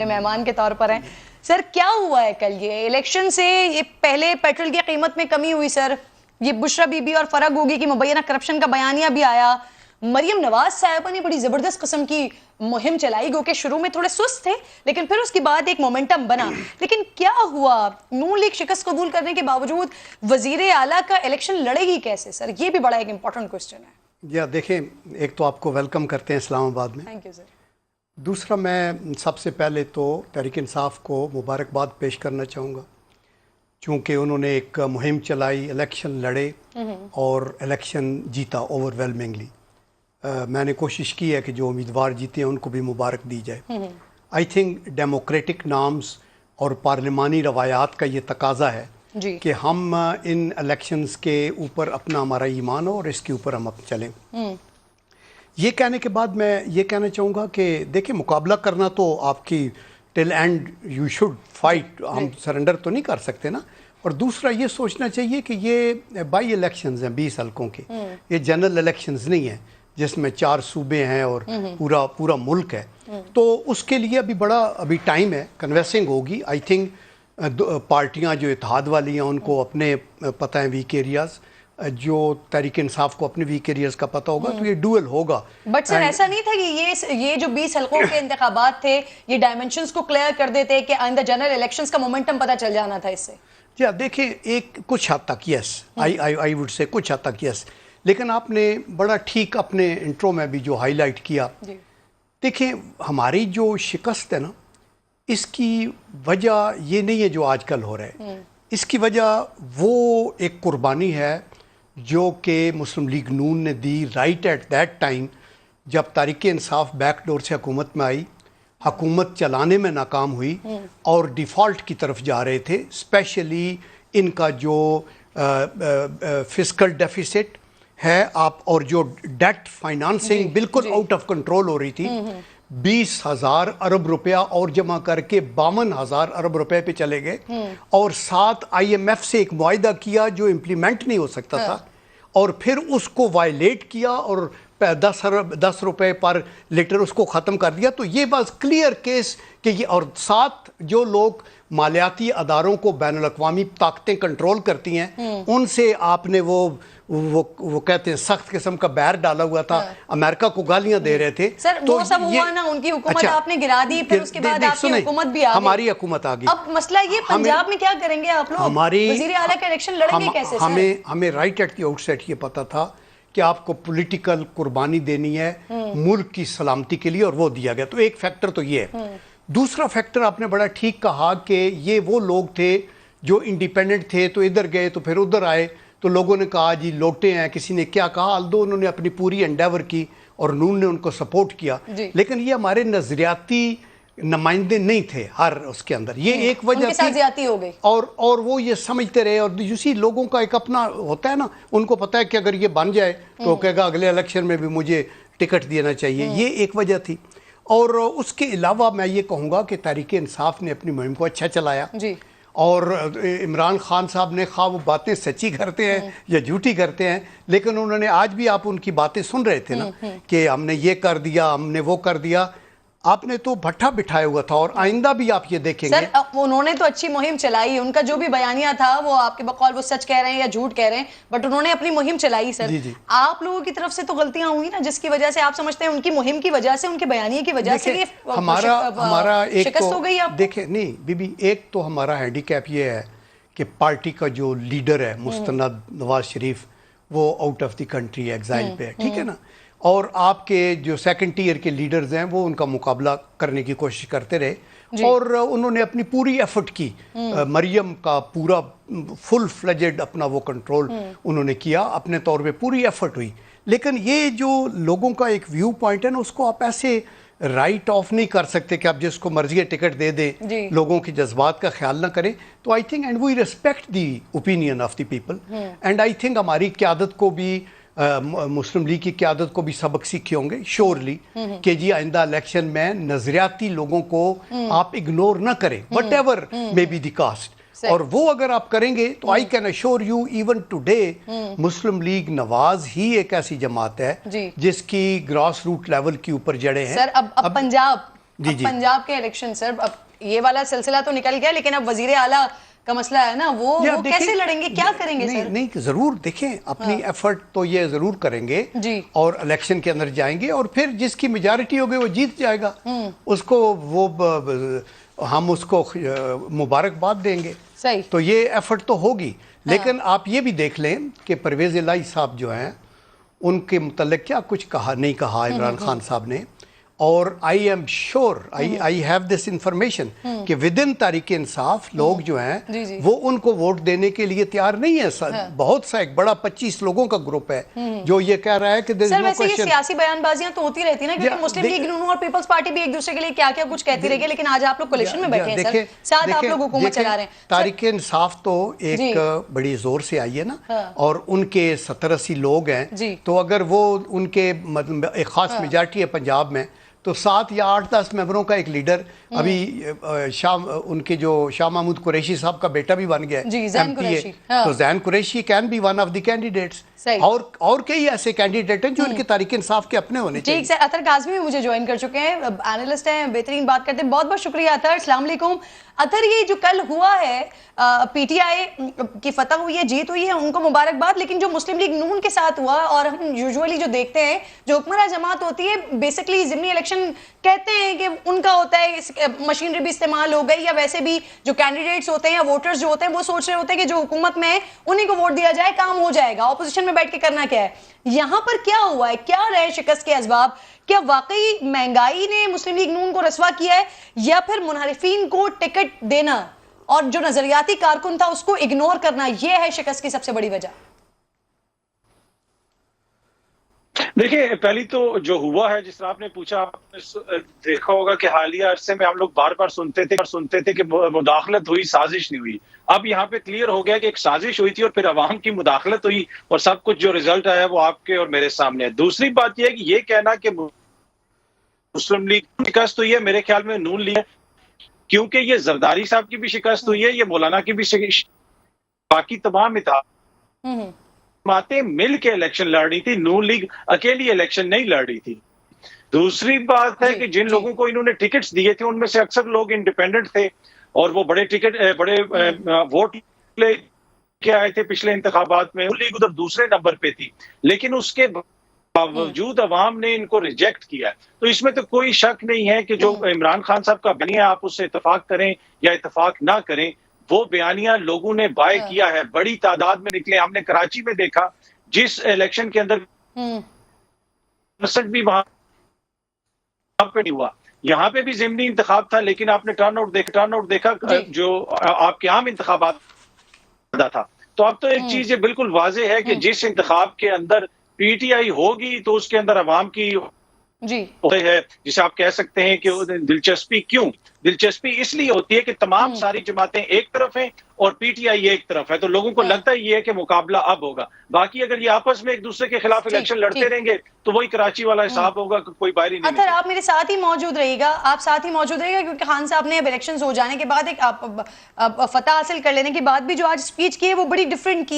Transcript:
मेहमान के तौर पर हैं सर, क्या हुआ है कल ये इलेक्शन से ये पहले पेट्रोल की कीमत में कमी हुई सर, ये बुशरा बीबी और फराग गोगी की मुबैना करप्शन का बयानिया भी आया, मरियम नवाज साहिबा ने बड़ी जबरदस्त किस्म की मुहिम चलाई जो कि शुरू में थोड़े सुस्त थे लेकिन फिर उसके बाद एक मोमेंटम बना। लेकिन क्या हुआ, नून लीग शिकस्त कबूल करने के बावजूद वजीर आला का इलेक्शन लड़ेगी कैसे सर? ये भी बड़ा एक इंपॉर्टेंट क्वेश्चन है। या देखें, एक तो आपको वेलकम करते हैं इस्लामाबाद में। Thank you sir. दूसरा, मैं सबसे पहले तो तहरीक इंसाफ को मुबारकबाद पेश करना चाहूँगा, चूँकि उन्होंने एक मुहिम चलाई, इलेक्शन लड़े और इलेक्शन जीता ओवरवेलमिंगली। मैंने कोशिश की है कि जो उम्मीदवार जीते हैं उनको भी मुबारक दी जाए। आई थिंक डेमोक्रेटिक नॉर्म्स और पार्लिमानी रवायात का ये तकाजा है कि हम इन इलेक्शंस के ऊपर अपना हमारा ईमान हो और इसके ऊपर हम अब चलें। ये कहने के बाद मैं ये कहना चाहूँगा कि देखिए, मुकाबला करना तो आपकी till and you should fight, हम सरेंडर तो नहीं कर सकते ना। और दूसरा ये सोचना चाहिए कि ये बाई इलेक्शंस हैं 20 हल्कों के, ये जनरल इलेक्शंस नहीं हैं जिसमें 4 सूबे हैं और पूरा मुल्क है। तो उसके लिए अभी टाइम है, कन्वेंसिंग होगी। आई थिंक पार्टियां जो इत्तेहाद वाली हैं उनको अपने पता है वीक एरियाज़, जो तहरीक इंसाफ को अपने वीक एरियाज का पता होगा, तो ये डुअल होगा। बट सर ऐसा नहीं था कि ये जो 20 हल्कों के इंतखाबात थे ये डायमेंशंस को क्लियर कर देते कि आइंदा जनरल इलेक्शंस का मोमेंटम पता चल जाना था इससे? जी देखिए, एक कुछ हद तक यस, आई वुड से कुछ हद तक यस, लेकिन आपने बड़ा ठीक अपने इंट्रो में भी जो हाईलाइट किया। देखिए, हमारी जो शिकस्त है ना, इसकी वजह ये नहीं है जो आजकल हो रहा है, इसकी वजह वो एक कुर्बानी है जो कि मुस्लिम लीग नून ने दी राइट एट दैट टाइम, जब तहरीक इंसाफ बैकडोर से हुकूमत में आई, हुकूमत चलाने में नाकाम हुई और डिफ़ॉल्ट की तरफ जा रहे थे। स्पेशली इनका जो फिस्कल डेफिसिट है आप और जो डेट फाइनेंसिंग बिल्कुल आउट ऑफ कंट्रोल हो रही थी, 20,000 अरब रुपया और जमा करके 52,000 अरब रुपए पे चले गए और साथ IMF से एक मुआहिदा किया जो इम्प्लीमेंट नहीं हो सकता था, और फिर उसको वायलेट किया और 10 रुपए पर लीटर उसको ख़त्म कर दिया। तो ये बस क्लियर केस कि ये, और साथ जो लोग मालियाती अदारों को बैनुल अक़वामी ताकतें कंट्रोल करती हैं उनसे आपने वो कहते हैं सख्त किस्म का बैर डाला हुआ था। अमेरिका को गालियां दे रहे थे सर, तो वो सब हुआ ना, उनकी हुकूमत आपने गिरा दी, फिर उसके बाद आपकी हुकूमत भी आ गई, हमारी हुकूमत आ गई। अब मसला ये पंजाब में क्या करेंगे आप लोग? वज़ीर आला का इलेक्शन लड़ेंगे कैसे? हमें राइट एट द आउटसेट ये पता था कि आपको पॉलिटिकल कुर्बानी देनी है मुल्क की सलामती के लिए, और वो दिया गया। तो एक फैक्टर तो ये है। दूसरा फैक्टर आपने बड़ा ठीक कहा कि ये वो लोग थे जो इंडिपेंडेंट थे, तो इधर गए तो फिर उधर आए, तो लोगों ने कहा जी लौटे हैं, किसी ने क्या कहा, अल्दो उन्होंने अपनी पूरी एंडेवर की और नून ने उनको सपोर्ट किया, लेकिन ये हमारे नजरियाती नुमाइंदे नहीं थे हर उसके अंदर। ये एक वजह थी हो गई, और वो ये समझते रहे। और यूसी लोगों का एक अपना होता है ना, उनको पता है कि अगर ये बन जाए तो कहेगा अगले इलेक्शन में भी मुझे टिकट देना चाहिए, ये एक वजह थी। और उसके अलावा मैं ये कहूँगा कि तहरीक इंसाफ ने अपनी मुहिम को अच्छा चलाया जी। और इमरान खान साहब ने खा वो बातें सच्ची करते हैं या झूठी करते हैं, लेकिन उन्होंने आज भी आप उनकी बातें सुन रहे थे ना कि हमने ये कर दिया, हमने वो कर दिया, आपने तो भट्ठा बिठाया हुआ था। और आइंदा भी आप ये देखेंगे सर, उन्होंने तो अच्छी मुहिम चलाई, उनका जो भी बयानिया था वो आपके बकौल वो सच कह रहे हैं या झूठ कह रहे हैं, बट उन्होंने अपनी मुहिम चलाई। सर जी। आप लोगों की तरफ से तो गलतियां हुई ना, जिसकी वजह से आप समझते हैं उनकी मुहिम की वजह से, उनके बयानिए की वजह से हमारा एक शिकस्त हो गई। आप देखें, नहीं बीबी, एक तो हमारा हैंडीकैप ये है कि पार्टी का जो लीडर है मुस्तनद नवाज शरीफ, वो out of the country exile पे है, ठीक है ना। और आपके जो सेकंड टीयर के लीडर्स हैं वो उनका मुकाबला करने की कोशिश करते रहे और उन्होंने अपनी पूरी एफर्ट की। मरियम का पूरा फुल फ्लेजेड अपना वो कंट्रोल उन्होंने किया, अपने तौर पे पूरी एफर्ट हुई। लेकिन ये जो लोगों का एक व्यू पॉइंट है ना, उसको आप ऐसे राइट ऑफ नहीं कर सकते कि आप जिसको मर्जी टिकट दे दें, लोगों के जज्बात का ख्याल ना करें। तो I think and we respect the opinion of the people, and I think हमारी क़यादत को भी मुस्लिम लीग की क़यादत को भी सबक सीखे होंगे श्योरली कि जी आइंदा इलेक्शन में नजरियाती लोगों को आप इग्नोर ना करें, whatever may be the caste. और वो अगर आप करेंगे तो I can assure you even today Muslim League Nawaz ही एक ऐसी जमात है जिसकी ग्रास रूट लेवल के ऊपर जड़े हैं। सर अब पंजाब جی جی पंजाब के इलेक्शन सर, अब ये वाला सिलसिला तो निकल गया, लेकिन अब वजीर आला का मसला है ना, वो कैसे लड़ेंगे, क्या करेंगे नहीं, सर? नहीं जरूर देखें, अपनी एफर्ट तो ये जरूर करेंगे जी। और इलेक्शन के अंदर जाएंगे और फिर जिसकी मेजॉरिटी होगी वो जीत जाएगा, उसको वो हम उसको मुबारकबाद देंगे। सही। तो ये एफर्ट तो होगी, लेकिन आप ये भी देख लें कि परवेज इलाही साहब जो हैं उनके मुतल्लिक क्या कुछ कहा नहीं कहा इमरान खान साहब ने, और I am sure, I have this information कि विद इन तहरीक इंसाफ लोग जो हैं वो उनको वोट देने के लिए तैयार नहीं है। बहुत सा एक बड़ा 25 लोगों का ग्रुप है जो ये कह रहा है कि सर वैसे ये सियासी बयानबाजियां तो होती रहती है ना, क्योंकि मुस्लिम लीग नून और पीपल्स पार्टी भी एक दूसरे के लिए क्या क्या कुछ कहती रही है, लेकिन आज आप लोग कोलिशन में बैठे हैं सर, साथ आप लोग हुकूमत चला रहे हैं। तहरीक इंसाफ तो एक बड़ी जोर से आई है ना, और उनके 70-80 लोग हैं, तो अगर वो उनके मतलब एक खास मेजॉरिटी है पंजाब में, तो 7 या 8-10 मेंबरों का एक लीडर अभी उनके जो शाह महमूद कुरैशी साहब का बेटा भी बन गया MPA, तो Zain Qureshi can be one of the candidates, और कई ऐसे कैंडिडेट हैं जो उनके तहरीक इंसाफ के अपने होने चाहिए। ठीक सर, अतर काज़मी भी मुझे ज्वाइन कर चुके हैं, एनालिस्ट हैं, बेहतरीन बात करते हैं, बहुत बहुत शुक्रिया अतर, अस्सलाम वालेकुम। अतर ये जो कल हुआ है PTI की फतह हुई है, जीत हुई है, उनको मुबारकबाद, लेकिन जो मुस्लिम लीग नून के साथ हुआ, और हम यूजुअली जो देखते हैं जो हुक्मरान जमात होती है बेसिकली ज़िमनी इलेक्शन कहते हैं कि उनका होता है, मशीनरी भी इस्तेमाल हो गई, या वैसे भी जो कैंडिडेट्स होते हैं या वोटर्स जो होते हैं वो सोच रहे होते हैं कि जो हुकूमत में है उन्हीं को वोट दिया जाए, काम हो जाएगा, ऑपोजिशन में बैठ के करना क्या है। यहाँ पर क्या हुआ है, क्या रहे शिकस्त के असबाब, क्या वाकई महंगाई ने मुस्लिम लीग नून को रसवा किया है, या फिर मुनहरिफीन को टिकट देना और जो नजरियाती कारकुन था उसको इग्नोर करना, यह है शिकस्त की सबसे बड़ी वजह? देखिए, पहली तो जो हुआ है, जिस तरह आपने पूछा, आपने देखा होगा कि हालिया अरसे में हम लोग बार बार सुनते थे कि मुदाखलत हुई, साजिश नहीं हुई। अब यहाँ पे क्लियर हो गया कि एक साजिश हुई थी और फिर अवाम की मुदाखलत हुई, और सब कुछ जो रिजल्ट आया वो आपके और मेरे सामने है। दूसरी बात यह है कि ये कहना कि मुस्लिम लीग की शिकस्त हुई है, मेरे ख्याल में नून लीग, क्योंकि ये जरदारी साहब की भी शिकस्त हुई है, ये मौलाना की भी बाकी तमाम जमातें मिल के इलेक्शन लड़ रही थी, नून लीग अकेली इलेक्शन नहीं लड़ रही थी। दूसरी बात है कि जिन लोगों को इन्होंने टिकट्स दिए थे उनमें से अक्सर लोग इंडिपेंडेंट थे, और वो बड़े वोट लेके आए थे पिछले इंतखाबात में, नून लीग उधर दूसरे नंबर पे थी, लेकिन उसके बावजूद अवाम ने इनको रिजेक्ट किया। तो इसमें तो कोई शक नहीं है कि जो इमरान खान साहब का बयानिया, आप उससे इत्तेफाक करें या इत्तेफाक ना करें, वो बयानिया लोगों ने बाय किया है, बड़ी तादाद में निकले। हमने कराची में देखा, जिस इलेक्शन के अंदर भी वहां पे नहीं हुआ, यहाँ पे भी ज़िमनी इंतखाब था, लेकिन आपने टर्नआउट देखा जो आपके आम इंतखाबात था। तो अब तो एक चीज ये बिल्कुल वाजे है कि जिस इंतखाब के अंदर PTI होगी तो उसके अंदर अवाम की है, जिसे आप कह सकते हैं कि दिलचस्पी। क्यों दिलचस्पी? इसलिए होती है कि तमाम सारी जमातें एक तरफ हैं और PTI एक तरफ है, तो लोगों को लगता ही है कि मुकाबला अब होगा। बाकी अगर ये आपस में एक दूसरे के खिलाफ इलेक्शन लड़ते रहेंगे तो वही कराची वाला हिसाब होगा कि कोई बाहर ही नहीं। अतर आप मेरे साथ ही मौजूद रहिएगा, क्योंकि खान साहब ने इलेक्शन हो जाने के बाद एक फतह हासिल कर लेने के बाद भी जो आज स्पीच की है वो बड़ी डिफरेंट की